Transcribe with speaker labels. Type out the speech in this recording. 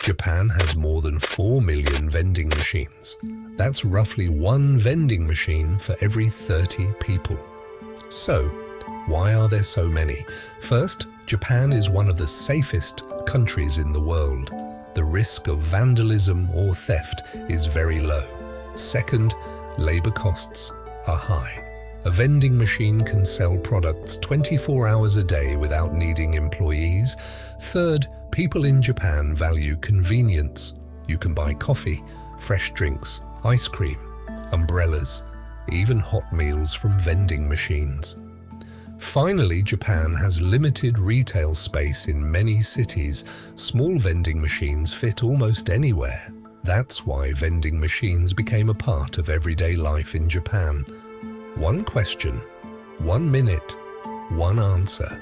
Speaker 1: Japan has more than 4 million vending machines. That's roughly one vending machine for every 30 people. So, why are there so many? First, Japan is one of the safest countries in the world. The risk of vandalism or theft is very low. Second, labor costs are high. A vending machine can sell products 24 hours a day without needing employees. Third, people in Japan value convenience. You can buy coffee, fresh drinks, ice cream, umbrellas, even hot meals from vending machines. Finally, Japan has limited retail space in many cities. Small vending machines fit almost anywhere. That's why vending machines became a part of everyday life in Japan. One question, 1 minute, one answer.